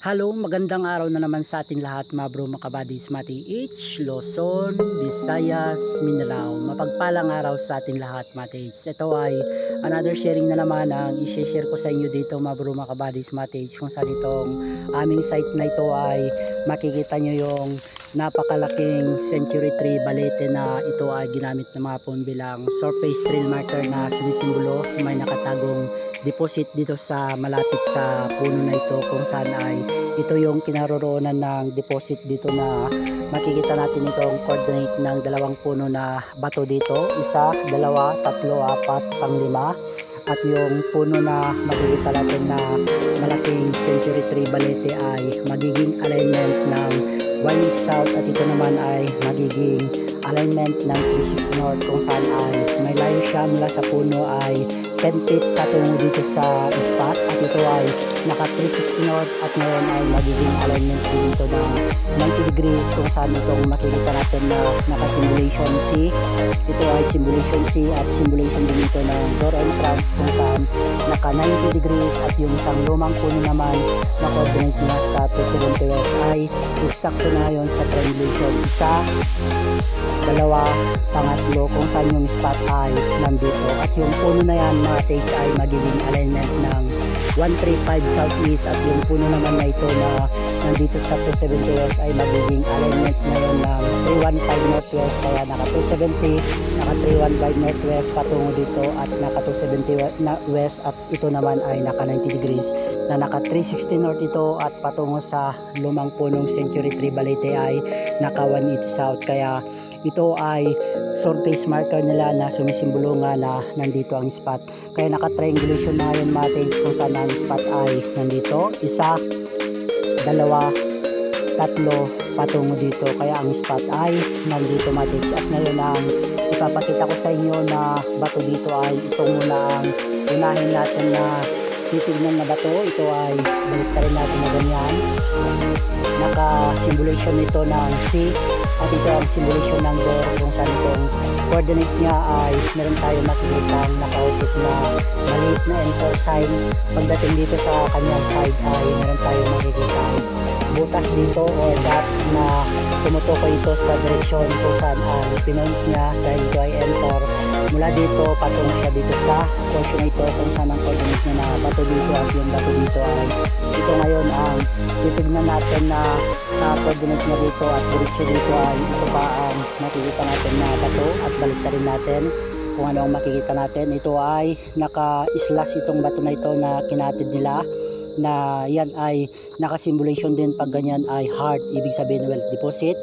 Hello, magandang araw na naman sa ating lahat mga bro, mga kabadis, Mati H, Luzon, Visayas, Mindanao. Mapagpalang araw sa ating lahat Mati H. Ito ay another sharing na naman ang i-share ko sa inyo dito mga bro, mga kabadis, Mati H, kung saan itong aming site na ito ay makikita nyo yung napakalaking century tree balete na ito ay ginamit ng mga pon bilang surface trail marker na sinisimbolo. May nakatagong deposit dito sa malapit sa puno na ito, kung saan ay ito yung kinaroroonan ng deposit dito na makikita natin itong coordinate ng dalawang puno na bato dito, isa, dalawa, tatlo, apat, pang-lima, at yung puno na makikita natin na malaking century tree balete ay magiging alignment ng 1 south, at ito naman ay magiging alignment ng 36 north, kung saan ay may layo siya mula sa puno ay 10 feet patungo dito sa spot, at ito ay naka 360 north, at ngayon ay magiging alignment dito ng 90 degrees, kung saan itong makikita natin na naka simulation C. Ito ay simulation C at simulation din ito ng door entrance, kung saan naka 90 degrees, at yung isang lumang puno naman na coordinate niya sa 270 west ay eksakto na ngayon sa triangulation, isa, dalawa, pangatlo, kung saan yung spot ay nandito, at yung puno na yan mga takes ay magiging alignment ng 135 southeast, at yung puno naman na ito na nandito sa 270 west ay magiging alignment ngayon ng 315 northwest, kaya naka 270, naka 315 northwest patungo dito, at naka 270 west, at ito naman ay naka 90 degrees na naka 360 north ito, at patungo sa lumang punong century tree balete ay naka 180 south, kaya ito ay surface marker nila na sumisimbolo nga na nandito ang spot. Kaya naka-triangulation na ngayon matin kung saan ang spot ay nandito, isa, dalawa, tatlo, patungo dito, kaya ang spot ay nandito matin. At ngayon ang ipapakita ko sa inyo na bato dito ay ito muna ang unahin natin na titignan na bato. Ito ay baliktarin natin na ganyan, naka-simulation nito ng C, at ito ang simulation ng door, kung saan itong coordinate niya ay meron tayo makikita nakaukit na maliit na enter sign. Pagdating dito sa kanyang side ay meron tayo makikita butas dito or dot na tumutukoy ito sa direksyon kung saan ang pinont niya, dahil ito ay enter. Mula dito patungo siya dito sa portion ito, kung saan ang coordinate niya na bato dito, at yung bato dito ay ito ngayon ang titignan natin na coordinate niya dito, at diretso dito ay ito pa ang makikita natin na bato, at baliktarin natin kung ano ang makikita natin. Ito ay naka-slash itong bato na ito na kinatid nila, na yan ay naka-simulation din pag ganyan ay hard, ibig sabihin well deposit.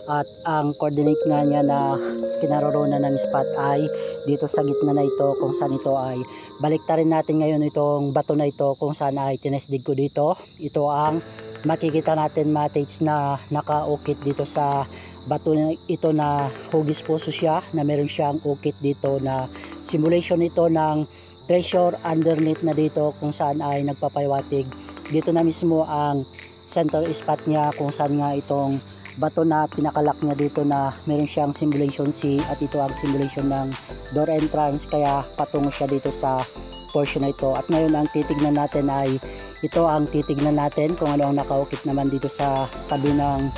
At ang coordinate nga niya na kinaroroonan ng spot ay dito sa gitna na ito, kung saan ito ay baliktarin natin ngayon itong bato na ito, kung saan ay tinesdig ko dito. Ito ang makikita natin mates na nakaukit dito sa bato na ito na hugis puso siya, na meron siyang ukit dito na simulation ito ng treasure underneath na dito, kung saan ay nagpapahiwatig dito na mismo ang center spot niya, kung saan nga itong bato na pinakalak niya dito na meron siyang simulation C, at ito ang simulation ng door entrance, kaya patungo siya dito sa portion na ito. At ngayon ang titignan natin ay ito ang titignan natin kung ano ang nakaukit naman dito sa tabi ng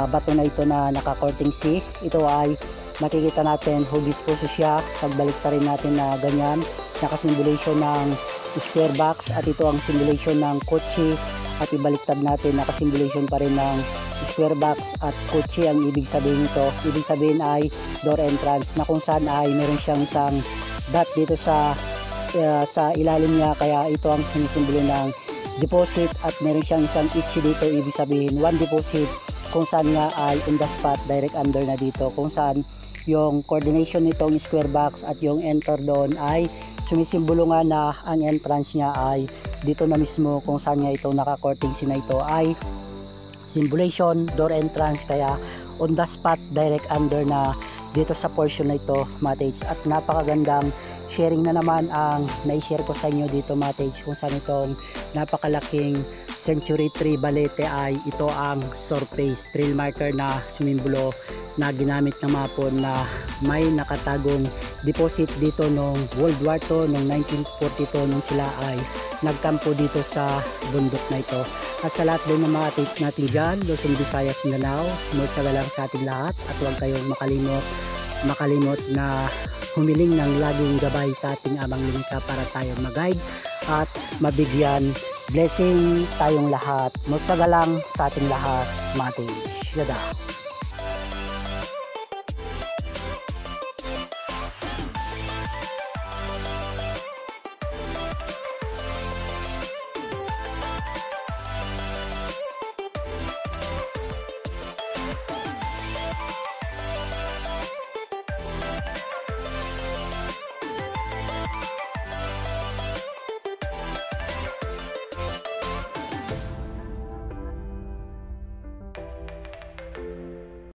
bato na ito na naka-courting C. Ito ay makikita natin hugis puso siya, pagbalik pa rin natin na ganyan, nakasimulation ng square box, at ito ang simulation ng kotse, at ibaliktad natin, nakasimulation pa rin ng square box at kotse. Ang ibig sabihin nito, ibig sabihin ay door entrance, na kung saan ay meron siyang isang dot dito sa ilalim niya, kaya ito ang sinisimbolo ng deposit, at meron siyang isang itch dito, ibig sabihin one deposit, kung saan nga ay on the spot direct under na dito, kung saan yung coordination nitong square box at yung enter doon ay sumisimbolo nga na ang entrance niya ay dito na mismo, kung saan nga itong naka-courting C na ito ay simulation door entrance, kaya on the spot direct under na dito sa portion na ito mates. At napakagandang sharing na naman ang na-share ko sa inyo dito mates, kung saan itong napakalaking Century Tree Balete ay ito ang surface trail marker na sumimbolo na ginamit ng mga Hapon na may nakatagong deposit dito noong World War II noong 1942 nung sila ay nagkampo dito sa bundok na ito. At sa lahat din ng mga tips natin dyan, Luzon, Visayas, Mindanao, magtsaga lang sa ating lahat at huwag kayong makalimot na humiling ng laging gabay sa ating Amang Lingka para tayo mag-guide at mabigyan blessing tayong lahat. Magtsaga lang sa ating lahat, mga tips. Yada.